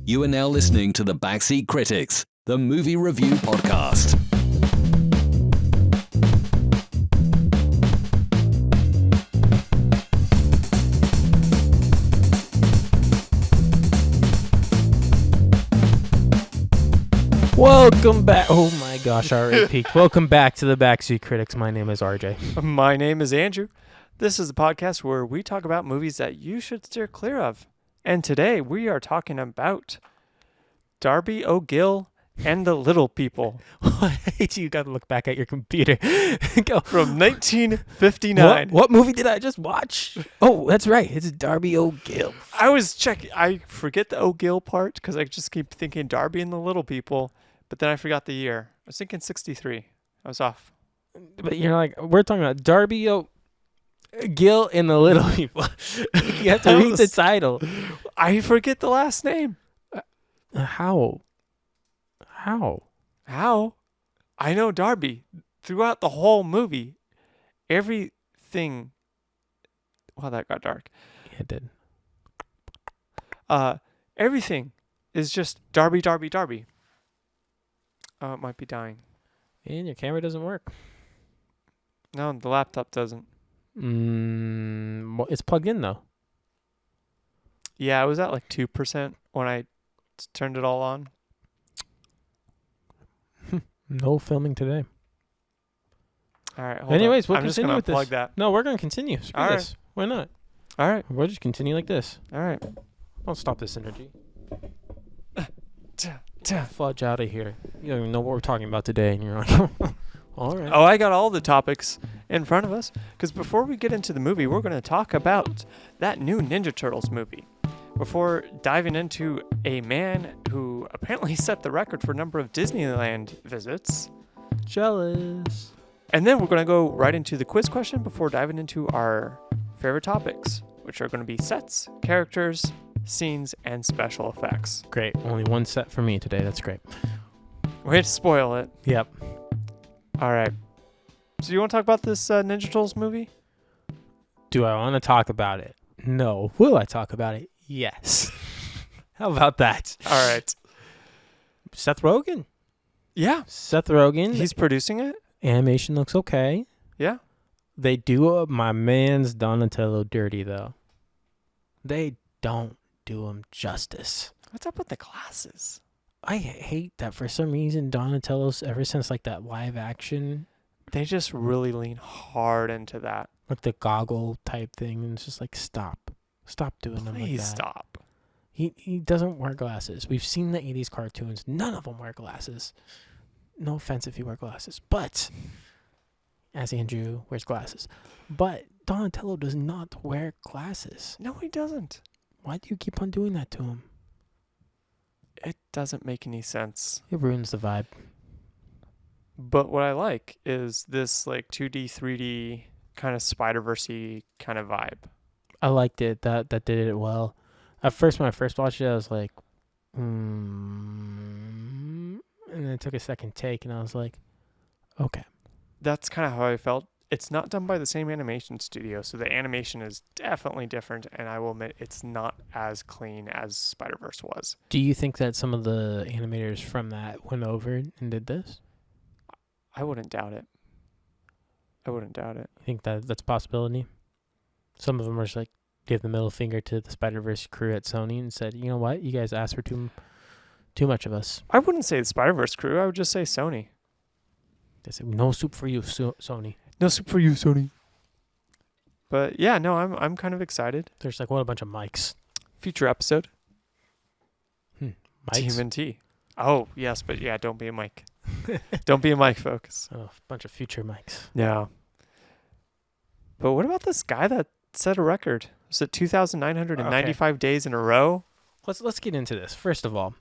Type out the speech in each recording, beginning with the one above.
You are now listening to The Backseat Critics, the movie review podcast. Welcome back. Oh my gosh, I already peaked. Welcome back to The Backseat Critics. My name is RJ. My name is Andrew. This is a podcast where we talk about movies that you should steer clear of. And today we are talking about Darby O'Gill and the Little People. You got to look back at your computer. Go. From 1959. What movie did I just watch? Oh, that's right. It's Darby O'Gill. I was checking. I forget the O'Gill part because I just keep thinking Darby and the Little People. But then I forgot the year. I was thinking 63. I was off. But you're like, we're talking about Darby O'Gill and the Little People. You have to read the title. I forget the last name. How? I know Darby. Throughout the whole movie, everything... Wow, that got dark. Yeah, it did. Everything is just Darby. Oh, it might be dying. And your camera doesn't work. No, the laptop doesn't. Well, it's plugged in, though. Yeah, it was at like 2% when I turned it all on. No filming today. All right, hold Anyways, on. we'll continue with this. Plug that. No, we're going to continue. Screw All right. this. Why not? All right. We'll just continue like this. All right. Don't stop this energy. Fudge out of here. You don't even know what we're talking about today, and you're like, all right. Oh, I got all the topics in front of us. Because before we get into the movie, we're going to talk about that new Ninja Turtles movie. Before diving into a man who apparently set the record for number of Disneyland visits. Jealous. And then we're going to go right into the quiz question before diving into our favorite topics, which are going to be sets, characters, scenes, and special effects. Great. Only one set for me today. That's great. We had to spoil it. Yep. All right. So you want to talk about this Ninja Turtles movie? Do I want to talk about it? No. Will I talk about it? Yes. How about that? All right. Seth Rogen. Yeah. Seth Rogen. He's producing it? Animation looks okay. Yeah. They do my man's Donatello dirty, though. They don't do him justice. What's up with the glasses? I hate that for some reason Donatello's, ever since like that live action, they just really lean hard into that. like the goggle type thing, and it's just like stop doing them like that. Please stop. He doesn't wear glasses. We've seen the 80s cartoons. None of them wear glasses. No offense if you wear glasses, but as Andrew wears glasses, but Donatello does not wear glasses. No, he doesn't. Why do you keep on doing that to him? It doesn't make any sense. It ruins the vibe. But what I like is this like 2D, 3D kind of Spider-Verse-y kind of vibe. I liked it. That did it well. At first, when I first watched it, I was like, and then I took a second take, and I was like, okay. That's kind of how I felt. It's not done by the same animation studio, so the animation is definitely different, and I will admit it's not as clean as Spider-Verse was. Do you think that some of the animators from that went over and did this? I wouldn't doubt it. You think that that's a possibility? Some of them were just like, gave the middle finger to the Spider-Verse crew at Sony and said, you know what? You guys asked for too much of us. I wouldn't say the Spider-Verse crew. I would just say Sony. They said, no soup for you, Sony. No soup for you, Sony. But yeah, no, I'm kind of excited. There's like, what a bunch of mics. Future episode. Mics? TMNT. Oh, yes, but yeah, don't be a mic. Don't be a mic, folks. Oh, a bunch of future mics. Yeah. But what about this guy that set a record? Was it 2,995 days in a row? Let's get into this. First of all,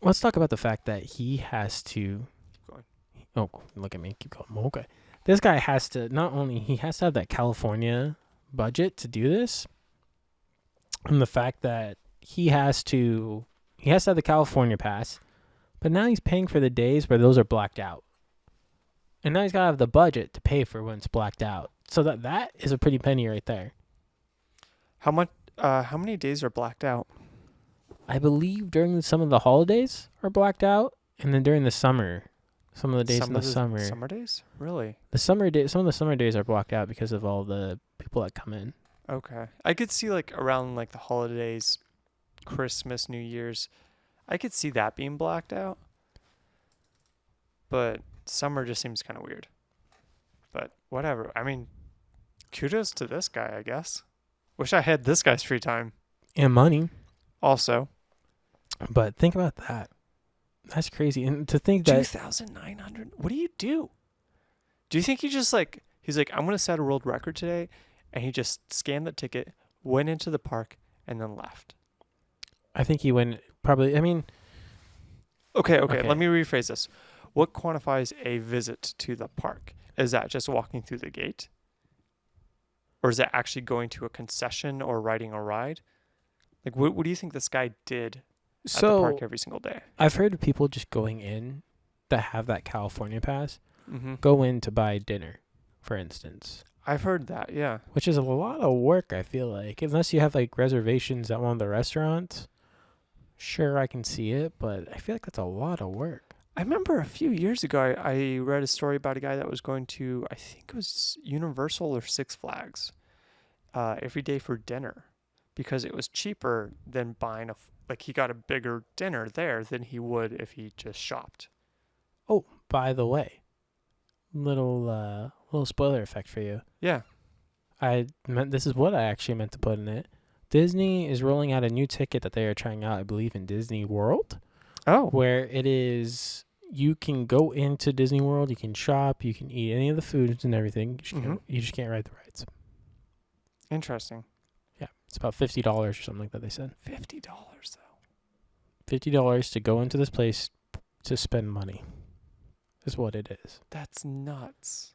let's talk about the fact that he has to... Keep going. Oh, look at me. Keep going. Okay. This guy has to, not only, he has to have that California budget to do this, and the fact that he has to have the California pass, but now he's paying for the days where those are blacked out. And now he's got to have the budget to pay for when it's blacked out. So that is a pretty penny right there. How many days are blacked out? I believe during some of the holidays are blacked out, and then during the summer, some of the days in the summer. Summer days? Really? Some of the summer days are blocked out because of all the people that come in. Okay. I could see like around like the holidays, Christmas, New Year's. I could see that being blacked out. But summer just seems kind of weird. But whatever. I mean, kudos to this guy, I guess. Wish I had this guy's free time. And money. Also. But think about that. That's crazy. And to think that 2,900. What do you do? Do you think he just like, he's like, I'm going to set a world record today. And he just scanned the ticket, went into the park, and then left. I think he went probably, I mean. Okay. Let me rephrase this. What quantifies a visit to the park? Is that just walking through the gate? Or is that actually going to a concession or riding a ride? Like, what do you think this guy did at the park every single day? I've heard of people just going in that have that California pass, Mm-hmm. go in to buy dinner, for instance. I've heard that, yeah. Which is a lot of work, I feel like. Unless you have, like, reservations at one of the restaurants, sure, I can see it, but I feel like that's a lot of work. I remember a few years ago, I read a story about a guy that was going to, I think it was Universal or Six Flags, every day for dinner, because it was cheaper than buying he got a bigger dinner there than he would if he just shopped. Oh, by the way, little spoiler effect for you. Yeah. This is what I actually meant to put in it. Disney is rolling out a new ticket that they are trying out, I believe, in Disney World. Oh. Where it is, you can go into Disney World, you can shop, you can eat any of the foods and everything. You just can't ride the rides. Interesting. Yeah, it's about $50 or something like that, they said. $50 though. $50 to go into this place to spend money is what it is. That's nuts.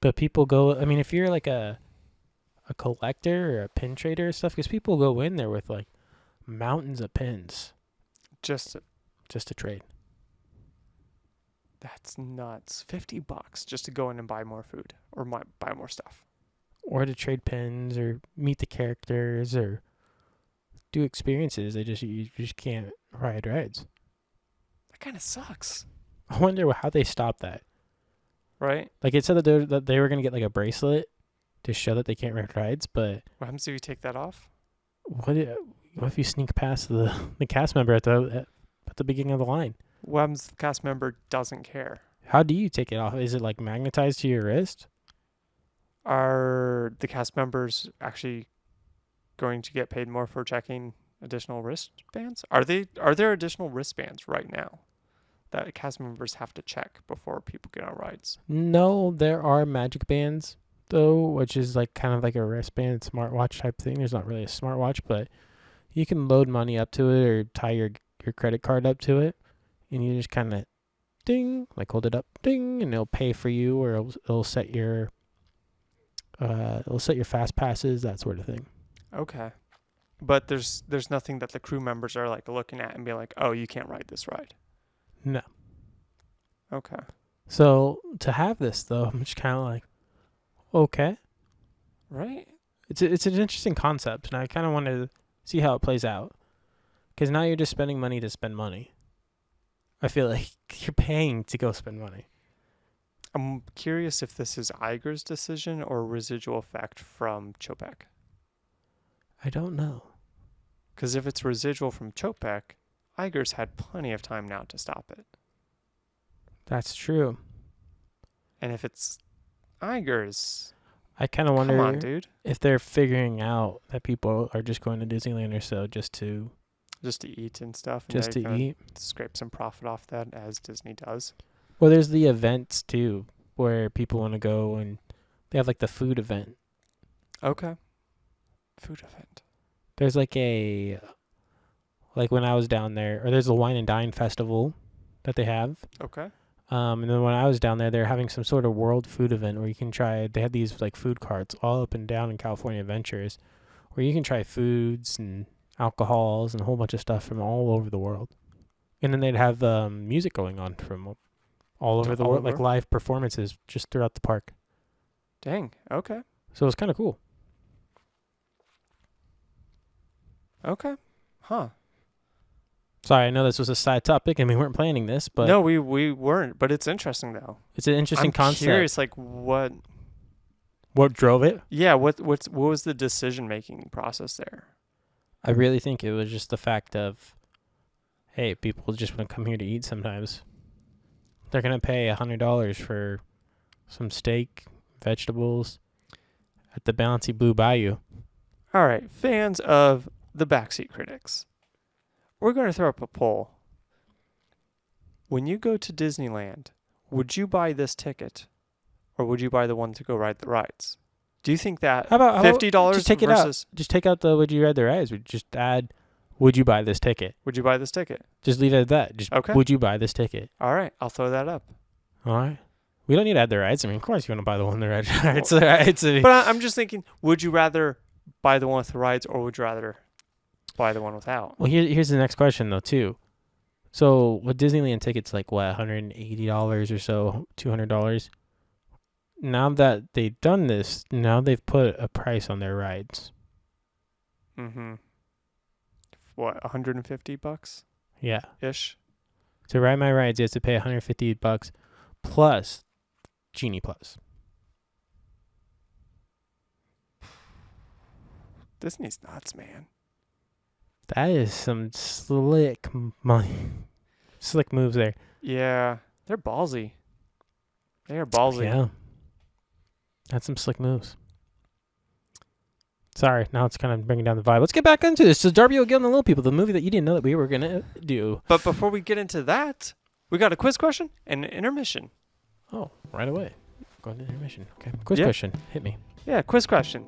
But people go, I mean, if you're like a collector or a pin trader or stuff, because people go in there with like mountains of pins. Just to trade. That's nuts. $50 just to go in and buy more food or buy more stuff. Or to trade pins or meet the characters or do experiences. You just can't ride rides. That kind of sucks. I wonder how they stopped that. Right? Like it said that they were going to get like a bracelet to show that they can't ride rides, but what happens if you take that off? What if you sneak past the cast member at the beginning of the line? What happens if the cast member doesn't care? How do you take it off? Is it like magnetized to your wrist? Are the cast members actually going to get paid more for checking additional wristbands? Are there additional wristbands right now that cast members have to check before people get on rides? No, there are magic bands though, which is like kind of like a wristband smartwatch type thing. There's not really a smartwatch, but you can load money up to it or tie your credit card up to it, and you just kind of ding, like hold it up, ding, and it'll pay for you, or it'll set your fast passes, that sort of thing. Okay, but there's nothing that the crew members are like looking at and be like, oh, you can't ride this ride. No. Okay. So to have this though, I'm just kind of like, okay, right? It's an interesting concept, and I kind of want to see how it plays out. Because now you're just spending money to spend money. I feel like you're paying to go spend money. I'm curious if this is Iger's decision or residual effect from Chopek. I don't know. Because if it's residual from Chopek, Iger's had plenty of time now to stop it. That's true. And if it's Iger's, I kind of wonder come on, dude. If they're figuring out that people are just going to Disneyland or so just to eat and stuff. And just to eat. Scrape some profit off that, as Disney does. Well, there's the events too, where people want to go, and they have like the food event. Okay. Food event. There's like when I was down there, or there's a wine and dine festival that they have. Okay. And then when I was down there, they're having some sort of world food event where you can try, they had these like food carts all up and down in California Adventures where you can try foods and alcohols and a whole bunch of stuff from all over the world. And then they'd have music going on from all over the world, like live performances just throughout the park. Dang. Okay. So it was kind of cool. Okay. Huh. Sorry, I know this was a side topic and we weren't planning this, but No, we weren't. But it's interesting though. it's an interesting I'm concept. curious, like what? What drove it? Yeah, what was the decision making process there? I really think it was just the fact of, hey, people just want to come here to eat sometimes. They're going to pay $100 for some steak, vegetables at the bouncy Blue Bayou. All right, fans of the Backseat Critics, we're going to throw up a poll. When you go to Disneyland, would you buy this ticket, or would you buy the one to go ride the rides? Do you think that How about $50 just take it versus out? Just take out the would you rather rides. Would just add, would you buy this ticket? would you buy this ticket? Just leave it at that. Just Okay. would you buy this ticket? All right, I'll throw that up. All right. We don't need to add the rides. I mean, of course you want to buy the one that rides. The rides. But I'm just thinking, would you rather buy the one with the rides, or would you rather buy the one without? Well, here's the next question though too. So with Disneyland tickets, like what, $180 or so, $200. Now that they've done this, now they've put a price on their rides. Mm-hmm. What, $150 Yeah. ish? To ride my rides, you have to pay $150 plus Genie Plus. Disney's nuts, man. That is some slick money. Slick moves there. Yeah, they're ballsy. They are ballsy. Yeah. That's some slick moves. Sorry, now it's kind of bringing down the vibe. Let's get back into this. So Darby O'Gill and the Little People, the movie that you didn't know that we were going to do. But before we get into that, we got a quiz question and an intermission. Oh, right away. Going to intermission. Okay. Quiz Yeah. question. Hit me. Yeah, quiz question.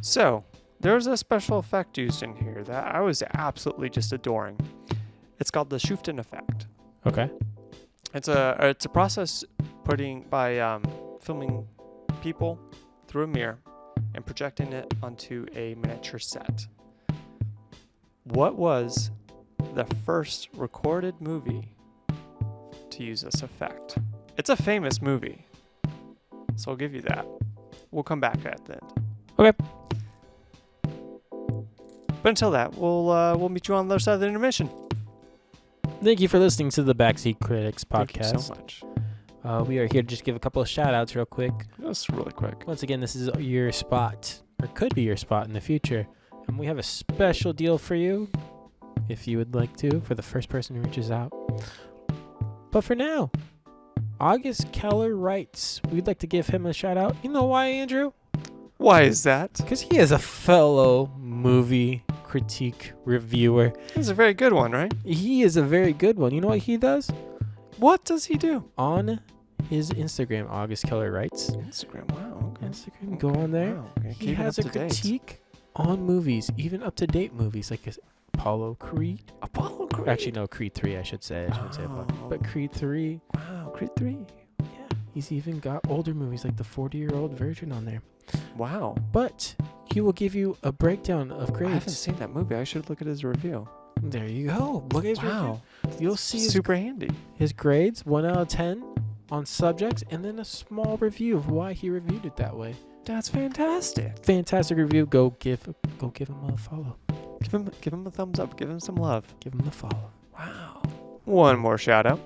So, there's a special effect used in here that I was absolutely just adoring. It's called the Schuften effect. Okay. It's a process by filming people through a mirror and projecting it onto a miniature set. What was the first recorded movie to use this effect? It's a famous movie, so I'll give you that. We'll come back at the end. Okay. But until that, we'll meet you on the other side of the intermission. Thank you for listening to the Backseat Critics podcast. Thank you so much. We are here to just give a couple of shout outs real quick. Just really quick. Once again, this is your spot, or could be your spot in the future. And we have a special deal for you, if you would like to, for the first person who reaches out. But for now, August Keller writes. We'd like to give him a shout out. You know why, Andrew? Why is that? Because he is a fellow movie critique reviewer. It's a very good one, right? He is a very good one. You know what he does? What does he do? On his Instagram, August Keller writes. Instagram, wow. Okay. Instagram, go on there. Wow, okay. He Keep it has up a to date. critique on movies, even up-to-date movies, like Apollo Creed. Apollo Creed. Actually, no, Creed 3, I should say. I shouldn't say Apollo. Oh. But Creed 3, Wow, Creed 3. yeah. He's even got older movies, like the 40-year-old version on there. Wow. But he will give you a breakdown of I haven't grades. seen that movie. I should look at his review. There you go. Look at his Wow. review. You'll see Super handy. his grades, 1 out of 10 on subjects, and then a small review of why he reviewed it that way. That's fantastic. Fantastic review. Go give him a follow. Give him a thumbs up. Give him some love. Give him the follow. Wow. One more shout out.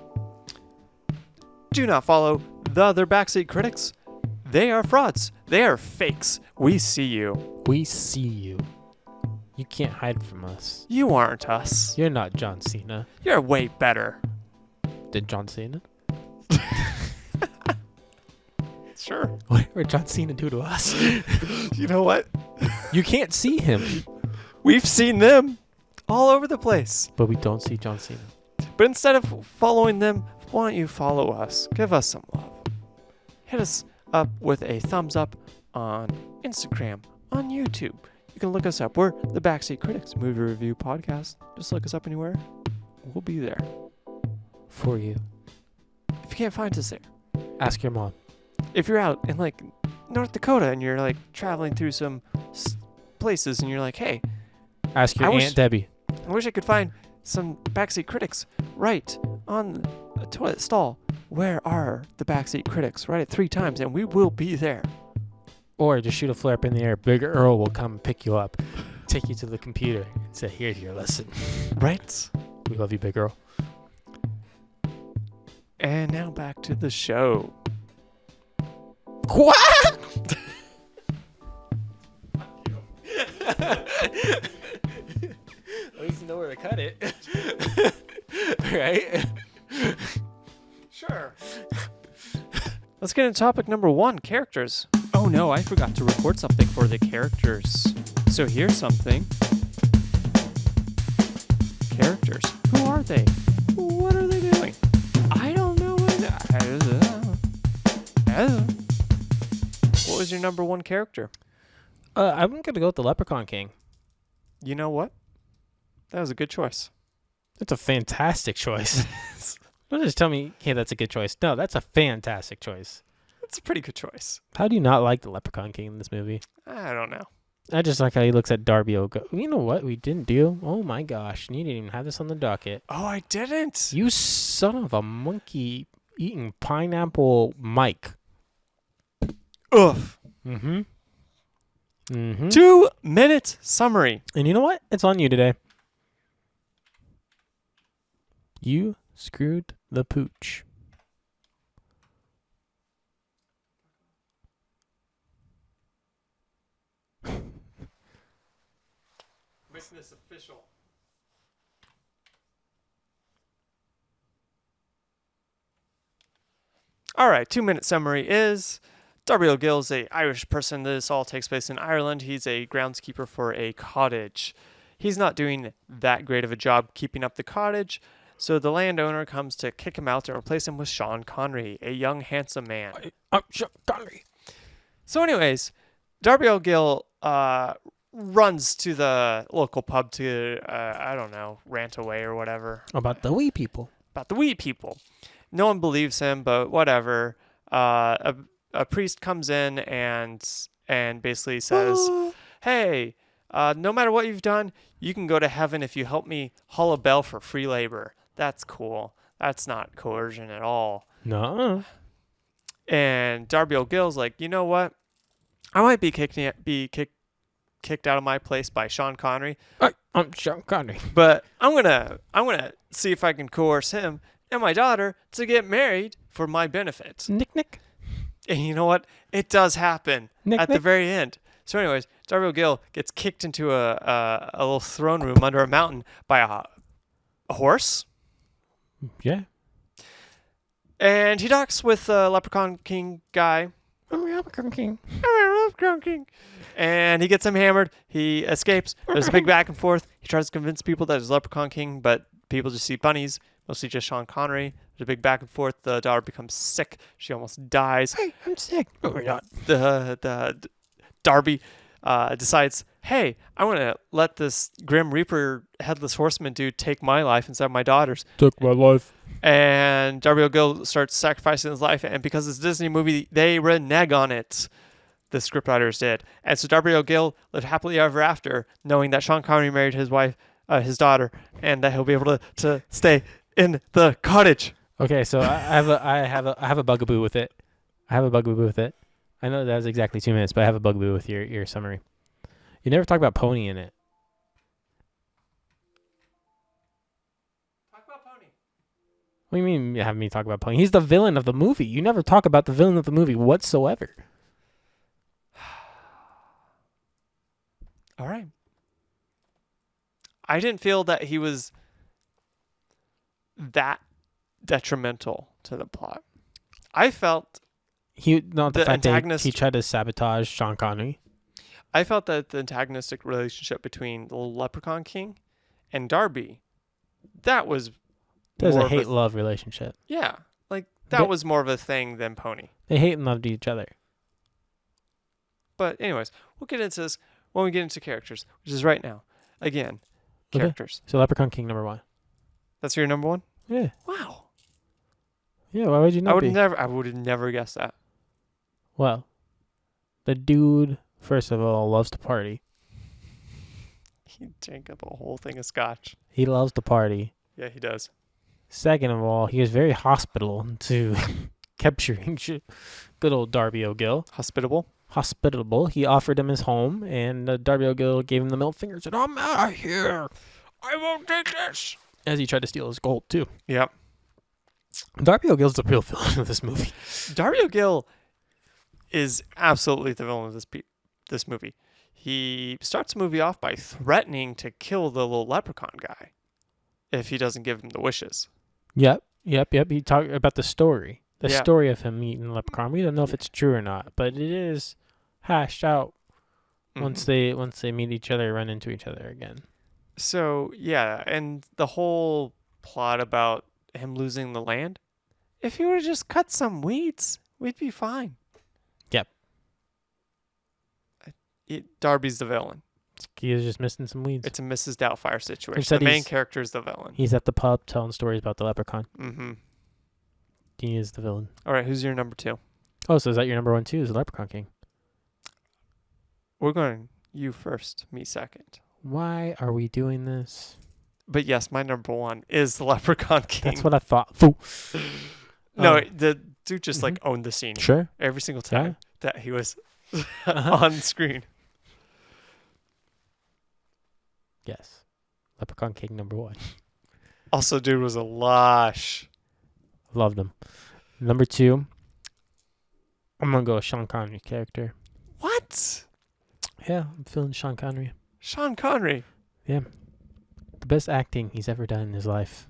Do not follow the other Backseat Critics. They are frauds. They are fakes. We see you. We see you. You can't hide from us. You aren't us. You're not John Cena. You're way better. Did John Cena? Sure. Whatever John Cena do to us. You know what? You can't see him. We've seen them all over the place. But we don't see John Cena. But instead of following them, why don't you follow us? Give us some love. Hit us up with a thumbs up on Instagram, on YouTube. You can look us up. We're the Backseat Critics Movie Review Podcast. Just look us up anywhere. We'll be there. For you. If you can't find us there, Ask your mom. if you're out in like North Dakota and you're like traveling through some places and you're like, hey, Ask your I wish- Aunt Debbie. I wish I could find some Backseat Critics right on a toilet stall. Where are the Backseat Critics? Write it 3 times and we will be there. Or just shoot a flare up in the air. Big Earl will come pick you up. take you to the computer and say, here's your lesson. Right. We love you, big girl. And now back to the show. What? At least you know where to cut it. Right? Sure. Let's get into topic number 1, characters. Oh no, I forgot to record something for the characters. So here's something. Characters. Who are they? What are they doing? I don't know. What was your number 1 character? I'm going to go with the Leprechaun King. You know what? That was a good choice. That's a fantastic choice. Don't just tell me, hey, that's a good choice. No, that's a fantastic choice. That's a pretty good choice. How do you not like the Leprechaun King in this movie? I don't know. I just like how he looks at Darby O'Gill. You know what we didn't do? Oh my gosh, you didn't even have this on the docket. Oh, I didn't. You son of a monkey eating pineapple Mike. Oof. Mm-hmm. 2-minute summary. And you know what? It's on you today. You screwed the pooch. Business official. All right, 2-minute summary is Darby O'Gill is an Irish person. This all takes place in Ireland. He's a groundskeeper for a cottage. He's not doing that great of a job keeping up the cottage, so the landowner comes to kick him out and replace him with Sean Connery, a young, handsome man. I'm Sean Connery. So anyways, Darby O'Gill runs to the local pub to, I don't know, rant away or whatever. About the wee people. About the wee people. No one believes him, but whatever. A priest comes in and basically says, hey, no matter what you've done, you can go to heaven if you help me haul a bell for free labor. That's cool. That's not coercion at all. No. And Darby O'Gill's like, you know what? I might be kicked out of my place by Sean Connery. I'm Sean Connery. But I'm gonna see if I can coerce him and my daughter to get married for my benefit. Nick. And you know what? It does happen at the very end. So anyways, Darby O'Gill gets kicked into a little throne room under a mountain by a horse. Yeah. And he talks with the Leprechaun King guy. I'm a Leprechaun King. And he gets him hammered. He escapes. There's a big back and forth. He tries to convince people that he's Leprechaun King, but people just see bunnies, mostly just Sean Connery. There's a big back and forth. The daughter becomes sick. She almost dies. Hey, I'm sick. Oh my God. The Darby decides, hey, I want to let this Grim Reaper headless horseman dude take my life instead of my daughter's. Took my life. And Darby O'Gill starts sacrificing his life. And because it's a Disney movie, they renege on it. The scriptwriters did. And so Darby O'Gill lived happily ever after, knowing that Sean Connery married his wife, his daughter, and that he'll be able to stay in the cottage. Okay, so I have a bugaboo with it. I know that was exactly 2 minutes, but I have a bugaboo with your summary. You never talk about Pony in it. Talk about Pony. What do you mean you have me talk about Pony? He's the villain of the movie. You never talk about the villain of the movie whatsoever. All right. I didn't feel that he was that detrimental to the plot. I felt The fact antagonist, that he tried to sabotage Sean Connery. I felt that the antagonistic relationship between the Leprechaun King and Darby, that was There's more a of hate-love relationship. Yeah, like that was more of a thing than Pony. They hate and love each other. But anyways, we'll get into this when we get into characters, which is right now. Again, characters. So Leprechaun King number 1. That's your number 1? Yeah. Wow. Yeah, why would you not be? I would have never guessed that. Well, the dude, first of all, loves to party. He drank up a whole thing of scotch. He loves to party. Yeah, he does. Second of all, he was very hospitable to capturing good old Darby O'Gill. Hospitable. hospitable. He offered him his home, and Darby O'Gill gave him the middle finger and said, "I'm out of here. I won't take this." As he tried to steal his gold, too. Yep. Darby O'Gill's the real villain of this movie. Darby O'Gill is absolutely the villain of this movie. He starts the movie off by threatening to kill the little leprechaun guy if he doesn't give him the wishes. Yep. He talked about the story. The Yeah. story of him meeting the leprechaun. We don't know if it's true or not, but it is hashed out once they meet each other, run into each other again. So, yeah, and the whole plot about him losing the land, if he would have just cut some weeds, we'd be fine. Yep. Darby's the villain. He is just missing some weeds. It's a Mrs. Doubtfire situation. Instead The main he's- character is the villain. He's at the pub telling stories about the leprechaun. Mm-hmm. He is the villain. All right, who's your number 2? Oh, so is that your number 1 too? Is the Leprechaun King? We're going you first, me second. Why are we doing this? But yes, my number 1 is the Leprechaun King. That's what I thought. Foo. No, the dude just like owned the scene Sure. every single time Yeah. that he was on screen. Yes. Leprechaun King number 1. Also, dude was a lush. Loved him. Number 2. I'm gonna go with Sean Connery's character. What? Yeah, I'm feeling Sean Connery. Sean Connery. The best acting he's ever done in his life.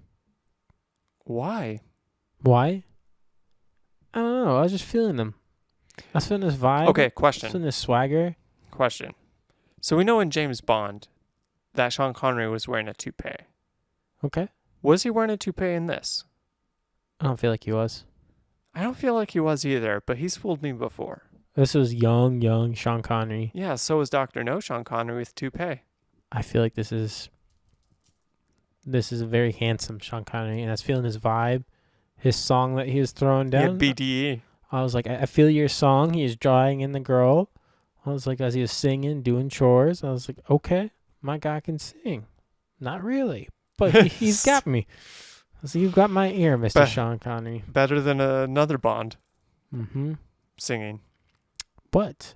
Why? Why? I don't know. I was just feeling him. I was feeling his vibe. Okay, I was question. feeling his swagger. Question. So we know in James Bond that Sean Connery was wearing a toupee. Okay. Was he wearing a toupee in this? I don't feel like he was. I don't feel like he was either, but he's fooled me before. This was young Sean Connery. Yeah, so was Dr. No Sean Connery with toupee. I feel like this is a very handsome Sean Connery, and I was feeling his vibe, his song that he was throwing He down. had BDE. I was like, I feel your song. He is drawing in the girl. I was like, as he was singing, doing chores, I was like, okay, my guy can sing. Not really, but he's got me. So you've got my ear, Mr. Sean Connery. Better than another Bond Mm-hmm. singing. But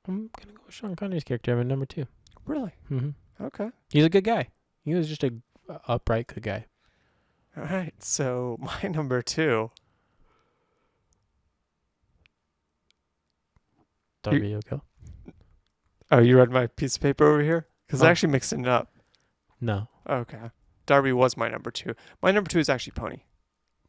I'm gonna go with Sean Connery's character at number 2. Really? Mm-hmm. Okay. He's a good guy. He was just a upright good guy. All right. So my number 2. Darby O'Gill. Oh, you read my piece of paper over here? Because I Oh. actually mixed it up. No. Okay. Darby was my number 2. My number 2 is actually Pony.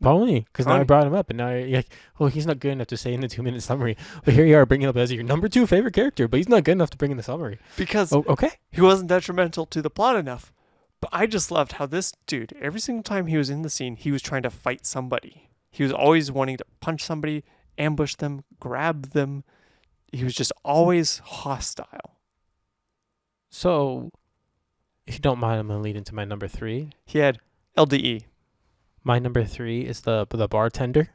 Pony, because now I Pony. brought him up, and now you're like, oh, he's not good enough to say in the 2-minute summary. But here you are bringing up as your number 2 favorite character, but he's not good enough to bring in the summary. Because Oh, okay. he wasn't detrimental to the plot enough. But I just loved how this dude, every single time he was in the scene, he was trying to fight somebody. He was always wanting to punch somebody, ambush them, grab them. He was just always hostile. So, if you don't mind, I'm going to lead into my number 3. He had LDE. My number 3 is the bartender.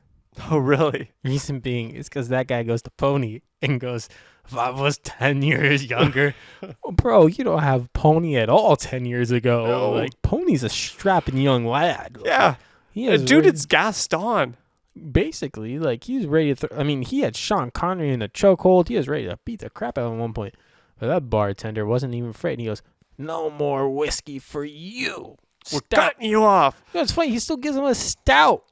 Oh, really? Reason being is because that guy goes to Pony and goes, if I was 10 years younger. Oh, bro, you don't have Pony at all 10 years ago. No. Like, Pony's a strapping young lad. Like, Yeah. he is Dude, ready- it's Gaston. basically, like, he's ready to he had Sean Connery in a chokehold. He was ready to beat the crap out of him at one point. But that bartender wasn't even afraid. He goes, no more whiskey for you. We're Stout. cutting you off. You know, it's funny. He still gives him a stout.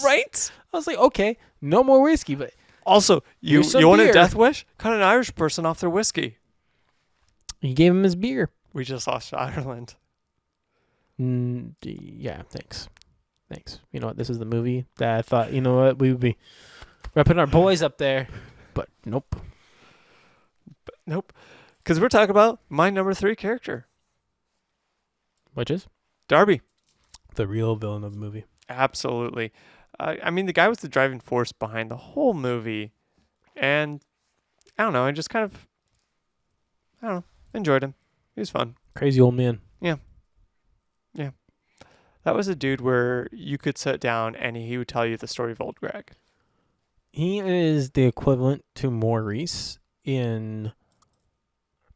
Right? I was like, okay, no more whiskey. But Also, you Here's some want a beer. death wish? Cut an Irish person off their whiskey. he gave him his beer. We just lost Ireland. Yeah, thanks. You know what? This is the movie that I thought, you know what, we would be repping our boys up there. But nope. Nope. Because we're talking about my number 3 character, Which is? Darby. The real villain of the movie. Absolutely. I mean, the guy was the driving force behind the whole movie. And I don't know. I just kind of, enjoyed him. He was fun. Crazy old man. That was a dude where you could sit down and he would tell you the story of Old Greg. He is the equivalent to Maurice in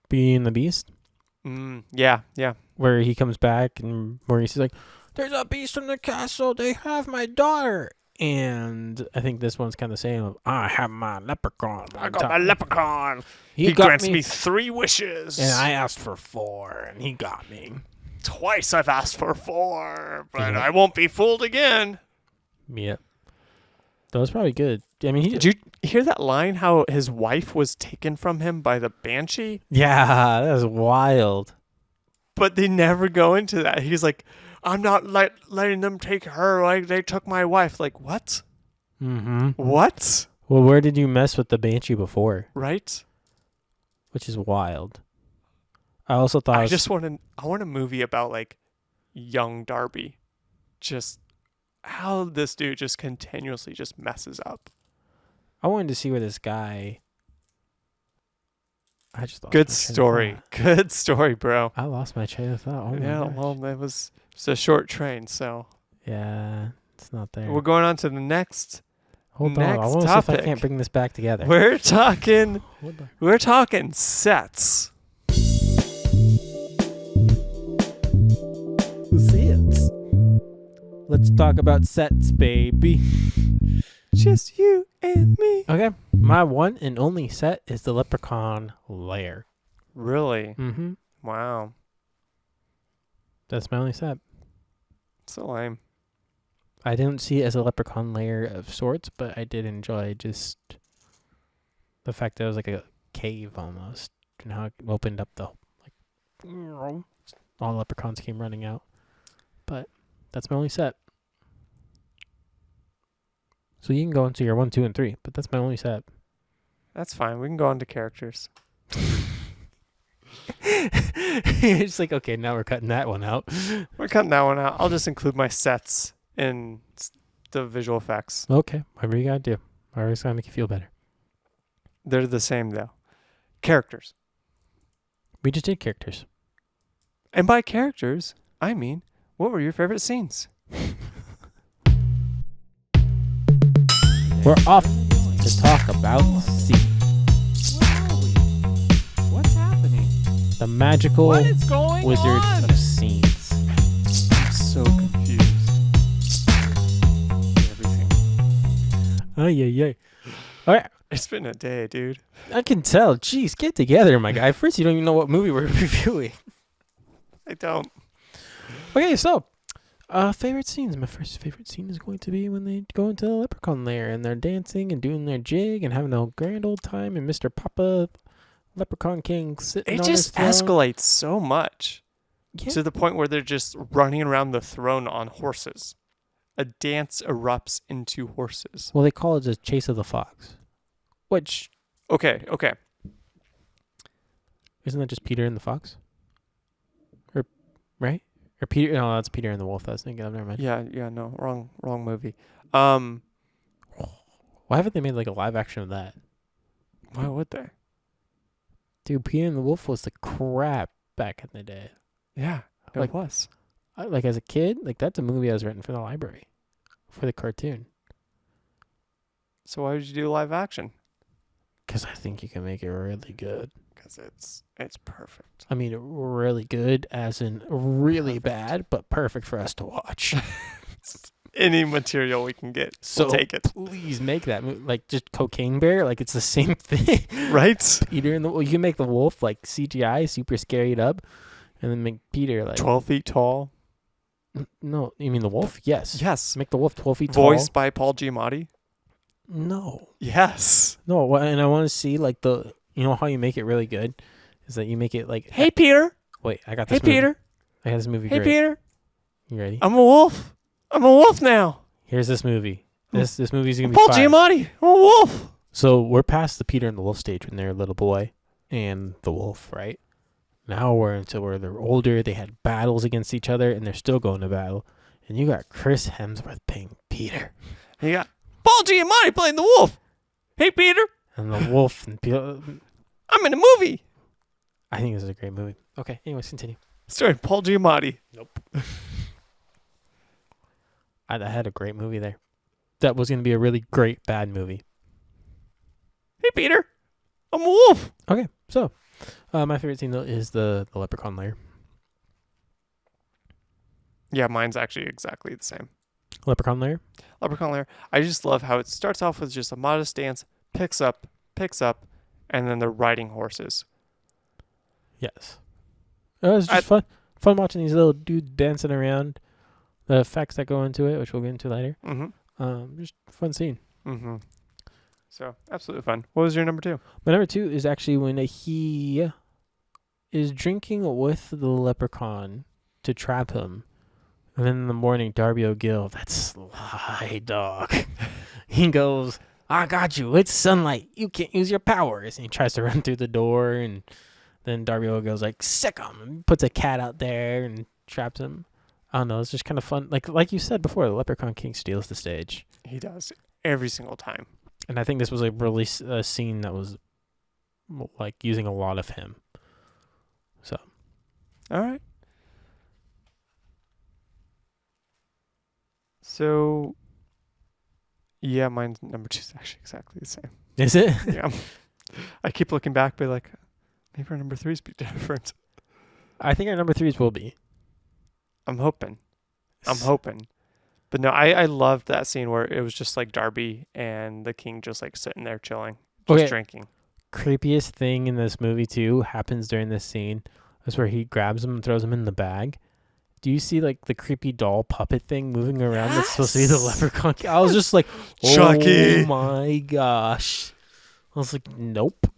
Beauty and the Beast, Yeah. where he comes back and Maurice is like, there's a beast in the castle. They have my daughter. And I think this one's kind of the same. I have my leprechaun. I got my leprechaun. He grants me 3 wishes. And I asked for 4, and he got me. Twice I've asked for 4, but Yeah. I won't be fooled again. Yep. That was probably good. I mean, Did you hear that line, how his wife was taken from him by the banshee? Yeah, that was wild. But they never go into that. He's like, I'm not letting them take her like they took my wife. Like, what? Mm-hmm. What? Well, where did you mess with the banshee before? Right? Which is wild. I also thought I want a movie about like young Darby. Just how this dude just continuously just messes up. I wanted to see where this guy. I just lost Good my train of story. thought. Good story, bro. I lost my train of thought. Oh my Yeah, gosh. well, it's a short train, so Yeah, it's not there. we're going on to the next. Hold on, I next want to see if I topic. can't bring this back together. We're talking Hold on. sets. Sets. Let's talk about sets, baby. Just you and me. Okay, my one and only set is the Leprechaun lair. Really? Mm-hmm. Wow. That's my only set. So lame. I didn't see it as a Leprechaun lair of sorts, but I did enjoy just the fact that it was like a cave almost, and how it opened up the all the leprechauns came running out. But that's my only set. So you can go into your 1, 2, and 3, but that's my only set. That's fine. We can go on to characters. It's like, okay, now we're cutting that one out. We're cutting that one out. I'll just include my sets in the visual effects. Okay, whatever you gotta do. Whatever's gonna make you feel better. They're the same though. Characters. We just did characters. And by characters, I mean, what were your favorite scenes? We're off to talk about C, What's happening? the magical going wizards of scenes. I'm so confused. Everything. Oh yeah. All right, It's been a day, dude. I can tell. Jeez, get together, my guy. First, you don't even know what movie we're reviewing. I don't. Okay, so favorite scenes. My first favorite scene is going to be when they go into the leprechaun lair and they're dancing and doing their jig and having a grand old time, and Mr. Papa, Leprechaun King, sitting It on his just throne. escalates so much Yeah. to the point where they're just running around the throne on horses. A dance erupts into horses. Well, they call it the Chase of the Fox, which Okay. isn't that just Peter and the Fox? Or right? Or Peter? No, that's Peter and the Wolf. I was thinking of. Never mind. Yeah, no, wrong movie. Why haven't they made like a live action of that? Why would they? Dude, Peter and the Wolf was the crap back in the day. Yeah, it Like- was. Like as a kid, like that's a movie I was renting for the library, for the cartoon. So why would you do live action? Because I think you can make it really good. Because it's perfect. I mean, really good as in really bad, but perfect for us to watch. Any material we can get, So we'll take it. please make that movie. Like just Cocaine Bear, like it's the same thing. Right? Peter and the you can make the wolf like CGI, super scary up, and then make Peter like 12 feet tall. No, you mean the wolf? Yes. Yes. Make the wolf 12 feet tall. Voiced by Paul Giamatti. No. Yes. No, and I want to see like the you know how you make it really good is that you make it like Hey, Peter. wait, I got this Hey, movie. Peter. I got this movie Hey, great. Peter. You ready? I'm a wolf. I'm a wolf now. Here's this movie. This movie's gonna be Paul fire. Giamatti. I'm a wolf. So we're past the Peter and the Wolf stage when they're a little boy and the wolf, right? Now we're into where they're older. They had battles against each other, and they're still going to battle. And you got Chris Hemsworth playing Peter, You got Paul Giamatti playing the wolf. Hey, Peter. and the wolf. And I'm in a movie. I think this is a great movie. Okay, anyways, continue. Starring Paul Giamatti. I had a great movie there. That was going to be a really great bad movie. Hey, Peter. I'm a wolf. Okay, so my favorite scene though is the leprechaun lair. Yeah, mine's actually exactly the same. Leprechaun Lair. Leprechaun Lair. I just love how it starts off with just a modest dance, picks up, and then they're riding horses. Yes. It was just fun. Fun watching these little dudes dancing around. The effects that go into it, which we'll get into later. Mm-hmm. Just fun scene. Mm-hmm. So, absolutely fun. What was your number 2? My number 2 is actually when he is drinking with the leprechaun to trap him. And then in the morning, Darby O'Gill, that sly dog, he goes, I got you. It's sunlight. You can't use your powers. And he tries to run through the door. And then Darby O'Gill's like, sick him. And puts a cat out there and traps him. I don't know. It's just kind of fun. Like you said before, the Leprechaun King steals the stage. He does. Every single time. And I think this was a really scene that was like using a lot of him. So. All right. So, yeah, mine's number 2 is actually exactly the same. Is it? Yeah. I keep looking back, but like, maybe our number 3's be different. I think our number 3's will be. I'm hoping. But no, I loved that scene where it was just like Darby and the king just like sitting there chilling, just drinking. Creepiest thing in this movie too happens during this scene is where he grabs him and throws him in the bag. Do you see like the creepy doll puppet thing moving around? Yes! That's supposed to be the leprechaun. I was just like, Chucky. Oh my gosh. I was like, nope.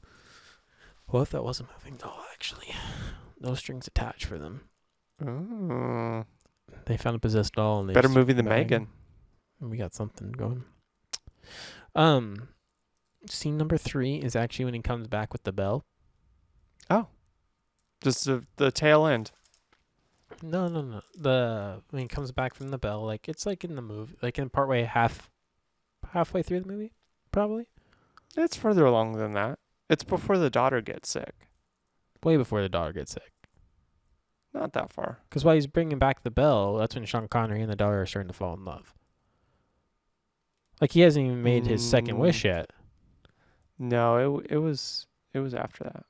What if that was a moving doll actually? No strings attached for them. Oh. They found a possessed doll. And Better movie than Megan. We got something going. Scene number 3 is actually when he comes back with the bell. Oh. Just the tail end. No. When he comes back from the bell, like it's like in the movie, like in halfway through the movie, probably. It's further along than that. It's before the daughter gets sick. Way before the daughter gets sick. Not that far. Because while he's bringing back the bell, that's when Sean Connery and the daughter are starting to fall in love. Like he hasn't even made his second wish yet. No, it was after that.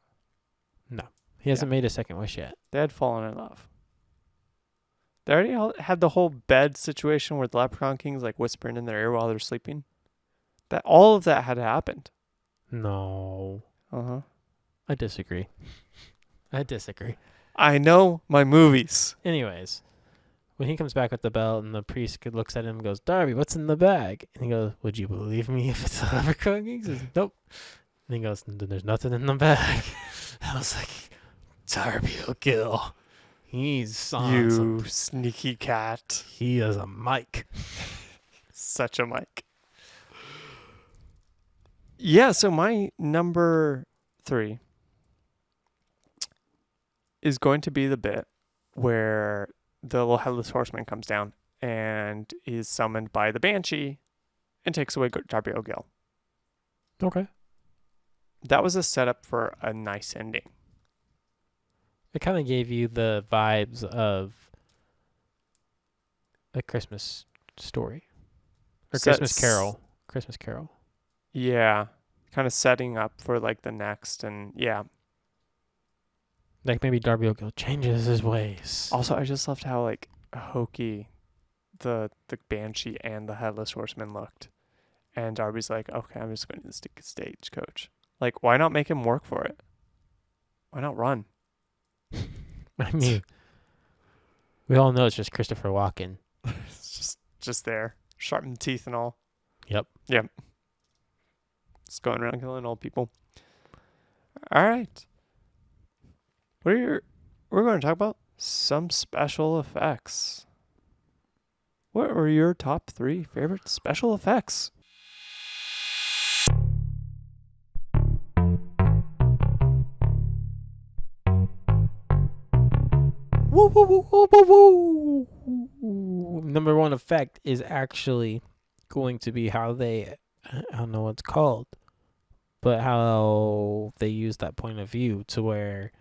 No, he hasn't made his second wish yet. They had fallen in love. They already had the whole bed situation where the Leprechaun King's like whispering in their ear while they're sleeping. All of that had happened. No. Uh-huh. I disagree. I know my movies. Anyways, when he comes back with the bell and the priest looks at him and goes, Darby, what's in the bag? And he goes, would you believe me if it's a leprechaun? He says, nope. And he goes, there's nothing in the bag. I was like, Darby O'Gill. He's on you sneaky cat. He is a Mike. Such a Mike. Yeah, so my number 3 is going to be the bit where the little headless horseman comes down and is summoned by the banshee and takes away Darby O'Gill. Okay. That was a setup for a nice ending. It kind of gave you the vibes of a Christmas story. Or Christmas Carol. Yeah. Kind of setting up for like the next and yeah. Like maybe Darby O'Gill changes his ways. Also, I just loved how like hokey the banshee and the headless horseman looked. And Darby's like, okay, I'm just going to stick a stagecoach. Like, why not make him work for it? Why not run? I mean, we all know it's just Christopher Walken. It's just there. Sharpened teeth and all. Yep. Just going around killing old people. All right. We're going to talk about some special effects. What were your top 3 favorite special effects? Woo, woo, woo, woo, woo, woo. Number 1 effect is actually going to be how they, I don't know what it's called, but how they use that point of view to where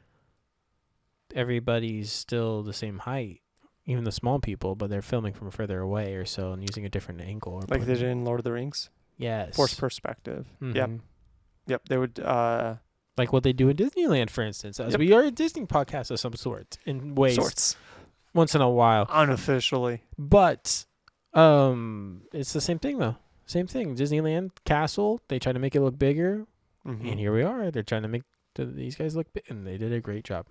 everybody's still the same height, even the small people, but they're filming from further away or so and using a different angle. Like they did in Lord of the Rings? Yes. Forced perspective. Mm-hmm. Yep. They would... like what they do in Disneyland, for instance, as we are a Disney podcast of some sort, in ways, once in a while. Unofficially. But It's the same thing though. Same thing. Disneyland castle. They try to make it look bigger, Mm-hmm. and here we are. They're trying to make these guys look big, and they did a great job.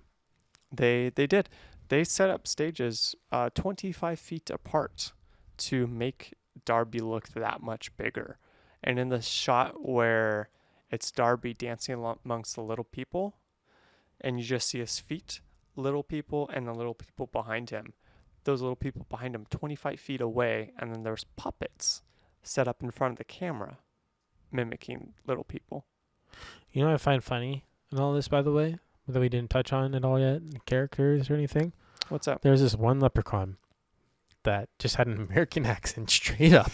They did. They set up stages 25 feet apart to make Darby look that much bigger. And in the shot where it's Darby dancing amongst the little people, and you just see his feet, little people, and the little people behind him. Those little people behind him 25 feet away, and then there's puppets set up in front of the camera, mimicking little people. You know what I find funny in all this, by the way, that we didn't touch on at all yet, characters or anything? What's up? There's this one leprechaun that just had an American accent straight up.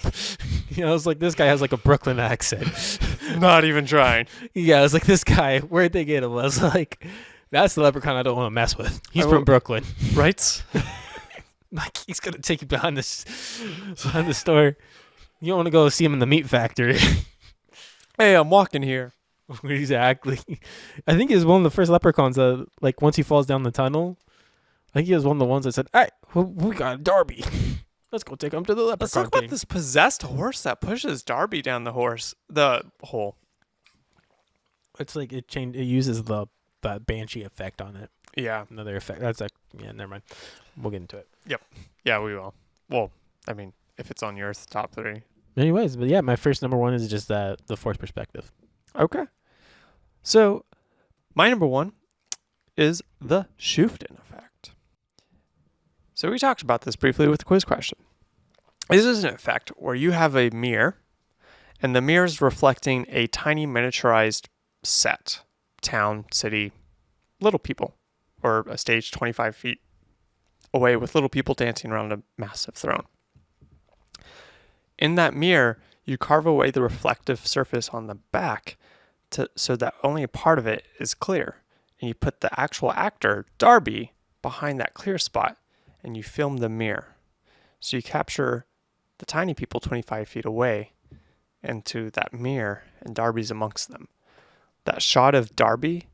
You know, it's like this guy has like a Brooklyn accent. Not even trying. Yeah, I was like, this guy, where'd they get him? I was like, that's the leprechaun I don't want to mess with. He's from Brooklyn. Right? Like, he's going to take you behind the store. You don't want to go see him in the meat factory. Hey, I'm walking here. Exactly. I think he was one of the first leprechauns that, like, once he falls down the tunnel, I think he was one of the ones that said, hey, we got Darby. Let's go take him to the leprechaun. Let's talk about this possessed horse that pushes Darby down the hole. It's like it uses the banshee effect on it. Yeah. Another effect. That's like, yeah, never mind. We'll get into it. Yeah, we will. Well, I mean, if it's on your top 3. Anyways, but yeah, my first number 1 is just the force perspective. Okay. So, my number 1 is the Schuften effect. So we talked about this briefly with the quiz question. This is an effect where you have a mirror, and the mirror is reflecting a tiny miniaturized set, town, city, little people, or a stage 25 feet away with little people dancing around a massive throne. In that mirror, you carve away the reflective surface on the back so that only a part of it is clear. And you put the actual actor, Darby, behind that clear spot, and you film the mirror. So you capture the tiny people 25 feet away into that mirror, and Darby's amongst them. That shot of Darby,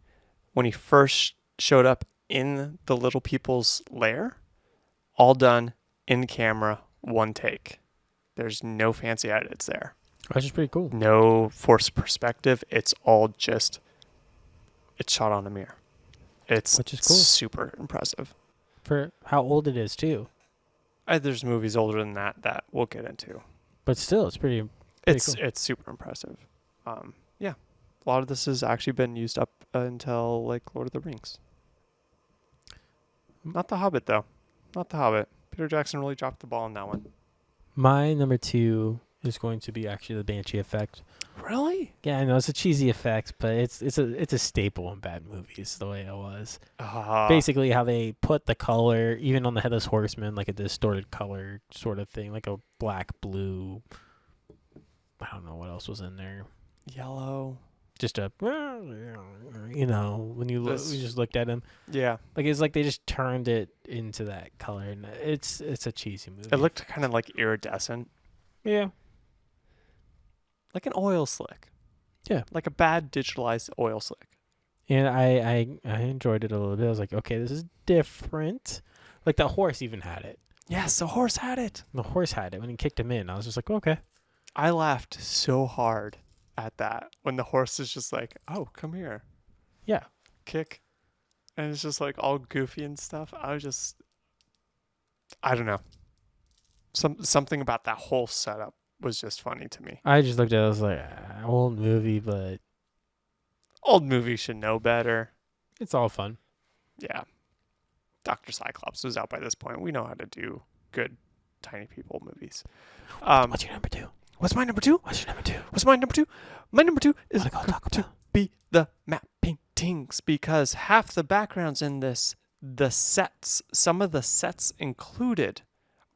when he first showed up in the little people's lair, all done in camera, one take. There's no fancy edits there. That's just pretty cool. No forced perspective. It's all just, it's shot on a mirror. It's Which is cool. Super impressive. For how old it is, too. There's movies older than that we'll get into. But still, it's pretty cool. It's super impressive. Yeah. A lot of this has actually been used up until like Lord of the Rings. Not The Hobbit, though. Not The Hobbit. Peter Jackson really dropped the ball on that one. My number 2 is going to be actually the banshee effect. Really? Yeah, I know it's a cheesy effect, but it's a staple in bad movies. The way it was basically how they put the color even on the headless horseman, like a distorted color sort of thing, like a black, blue. I don't know what else was in there. Yellow. Just a, you know, when you just looked at him, Yeah. like it's like they just turned it into that color, and it's a cheesy movie. It looked kind of like iridescent. Yeah. Like an oil slick. Yeah. Like a bad digitalized oil slick. And I enjoyed it a little bit. I was like, okay, this is different. Like the horse even had it. Yes, the horse had it. The horse had it when he kicked him in. I was just like, okay. I laughed so hard at that when the horse is just like, oh, come here. Yeah. Kick. And it's just like all goofy and stuff. I don't know. Something about that whole setup was just funny to me. I just looked at it. I was like, old movie, but Old movie should know better. it's all fun. Yeah. Dr. Cyclops was out by this point. We know how to do good tiny people movies. What's your number 2? What's my number 2? What's your number 2? What's my number 2? My number 2 is Wanna go going Taco to Bell? be the matte paintings, because half the backgrounds in this, the sets, some of the sets included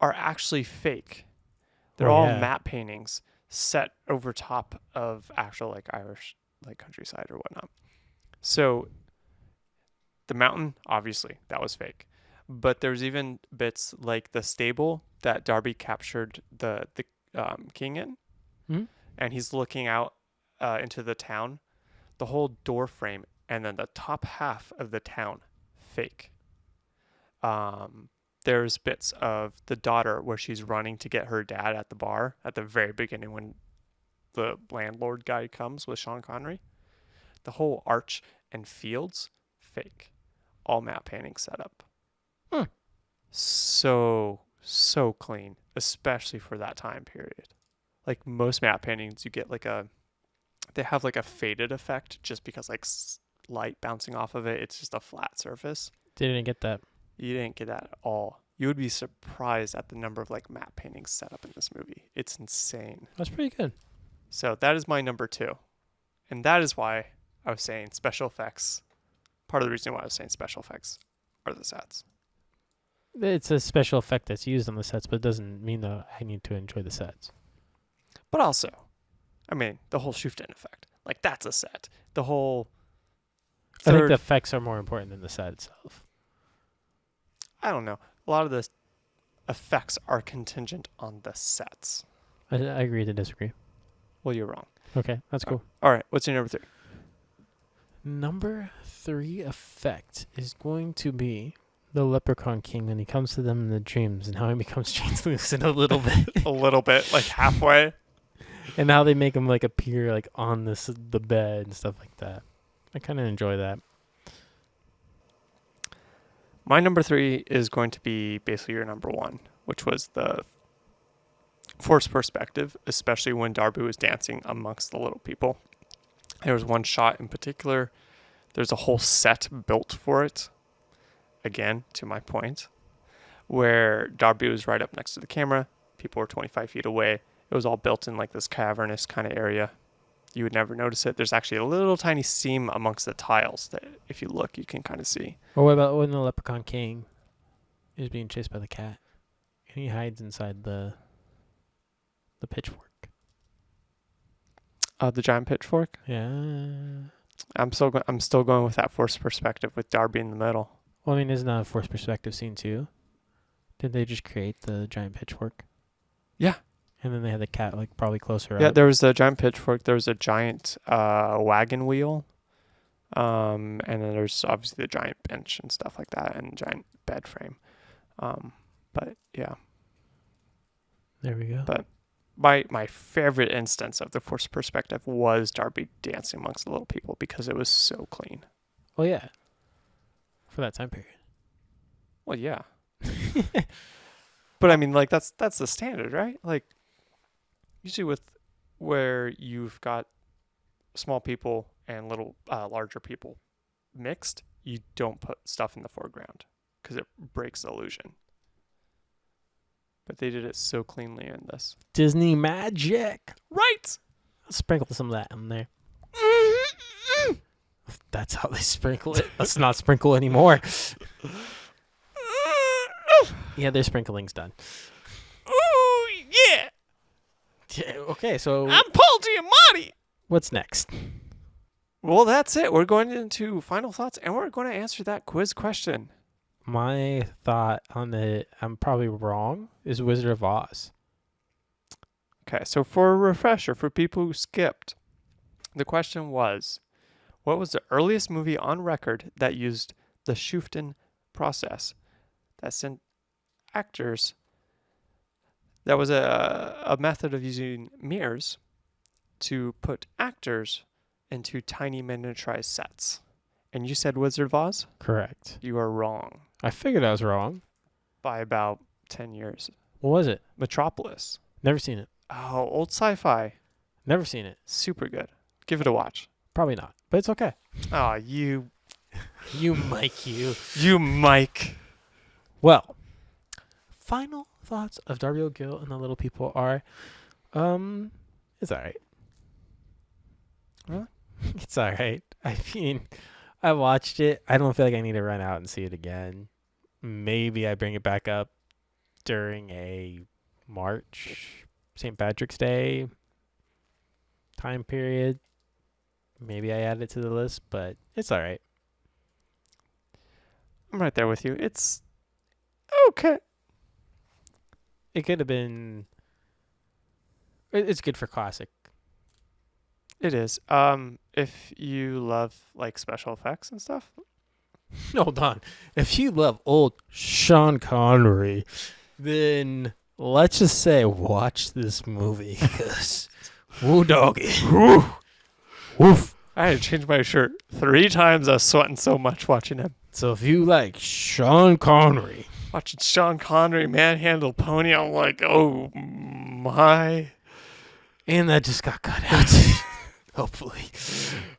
are actually fake. They're all matte paintings set over top of actual like Irish like countryside or whatnot. So the mountain, obviously, that was fake. But there's even bits like the stable that Darby captured the king in, and he's looking out into the town. The whole door frame and then the top half of the town, fake. there's bits of the daughter where she's running to get her dad at the bar at the very beginning when the landlord guy comes with Sean Connery. The whole arch and fields, fake. All matte painting setup. So clean, especially for that time period. Like most matte paintings, you get they have like a faded effect just because like light bouncing off of it. It's just a flat surface. Didn't get that. You didn't get that at all. You would be surprised at the number of like matte paintings set up in this movie. It's insane. That's pretty good. So that is my number 2. And that is why I was saying special effects. Part of the reason why I was saying special effects are the sets. It's a special effect that's used on the sets, but it doesn't mean that I need to enjoy the sets. But also, I mean, the whole Shuften effect. Like, that's a set. The whole I think the effects are more important than the set itself. I don't know. A lot of the effects are contingent on the sets. I agree to disagree. Well, you're wrong. Okay, that's cool. All right. What's your number 3? Number 3 effect is going to be the Leprechaun King when he comes to them in the dreams and how he becomes translucent a little bit. A little bit, like halfway. And how they make him like appear like on the bed and stuff like that. I kind of enjoy that. My number 3 is going to be basically your number 1, which was the forced perspective, especially when Darby was dancing amongst the little people. There was one shot in particular. There's a whole set built for it. Again, to my point, where Darby was right up next to the camera. People were 25 feet away. It was all built in like this cavernous kind of area. You would never notice it. There's actually a little tiny seam amongst the tiles that if you look, you can kind of see. Or what about when the Leprechaun King is being chased by the cat and he hides inside the pitchfork? The giant pitchfork? Yeah. I'm still going with that forced perspective with Darby in the middle. Well, I mean, isn't that a forced perspective scene too? Did they just create the giant pitchfork? Yeah. And then they had the cat like probably closer up. Yeah, there was a giant pitchfork. There was a giant wagon wheel. And then there's obviously the giant bench and stuff like that and giant bed frame. But yeah. There we go. But my favorite instance of the forced perspective was Darby dancing amongst the little people because it was so clean. Well, yeah. For that time period. Well, yeah. But I mean, like that's the standard, right? Like usually with where you've got small people and little larger people mixed, you don't put stuff in the foreground because it breaks the illusion. But they did it so cleanly in this. Disney magic. Right. Sprinkle some of that in there. That's how they sprinkle it. Let's not sprinkle anymore. Yeah, their sprinkling's done. Ooh, yeah. Yeah, okay, so I'm Paul Giamatti. what's next? Well, that's it. We're going into final thoughts, and we're going to answer that quiz question. My thought on I'm probably wrong, is Wizard of Oz. Okay, so for a refresher, for people who skipped, the question was, what was the earliest movie on record that used the Shuften process that sent actors? That was a method of using mirrors to put actors into tiny miniaturized sets. And you said Wizard of Oz? Correct. You are wrong I figured I was wrong. by about 10 years. What was it? Metropolis. Never seen it. Oh, old sci-fi. Never seen it. Super good. Give it a watch. Probably not, but it's okay. Oh, you Mike, you. You Mike. Well, final thoughts of Darby O'Gill and the Little People are, it's all right. Really? It's all right. I mean, I watched it. I don't feel like I need to run out and see it again. Maybe I bring it back up during a March, St. Patrick's Day time period. Maybe I add it to the list, but it's all right. I'm right there with you. It's okay. It could have been. It's good for classic. It is. If you love like special effects and stuff, Hold on. If you love old Sean Connery, then let's just say watch this movie. Because, woo doggy. Woof. I had to change my shirt 3 times. I was sweating so much watching him. So if you like Sean Connery, Watching Sean Connery manhandle Pony, I'm like, oh my. and that just got cut out, hopefully.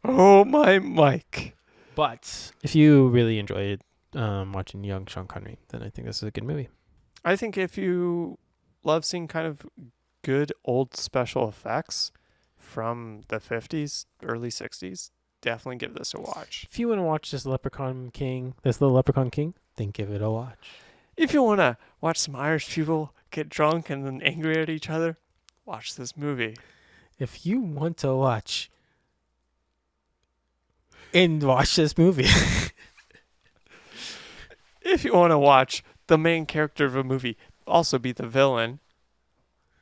Oh my Mike. But if you really enjoyed watching young Sean Connery, then I think this is a good movie. I think if you love seeing kind of good old special effects from the 50s, early 60s, definitely give this a watch. If you want to watch this Leprechaun King, then give it a watch. If you want to watch some Irish people get drunk and then angry at each other, watch this movie. If you want to watch this movie. If you want to watch the main character of a movie also be the villain,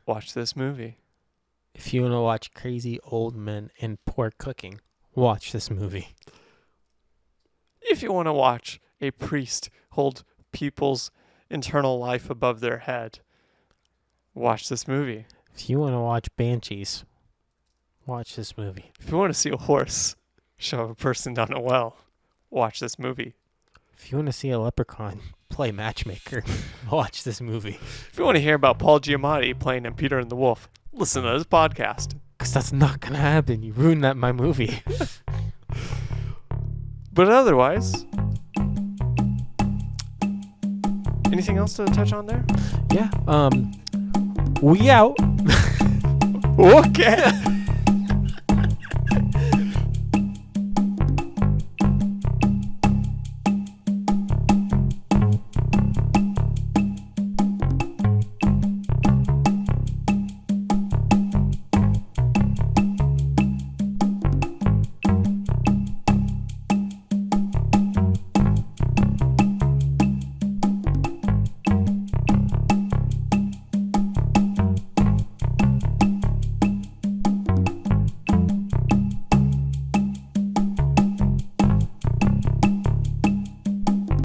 watch this movie. If you want to watch crazy old men and poor cooking, watch this movie. If you want to watch a priest hold people's internal life above their head, watch this movie. If you want to watch Banshees, watch this movie. If you want to see a horse shove a person down a well, watch this movie. If you want to see a leprechaun play matchmaker, watch this movie. If you want to hear about Paul Giamatti playing in Peter and the Wolf, listen to this podcast. Because that's not going to happen. You ruined my movie. But otherwise, anything else to touch on there? Yeah. We out. Okay.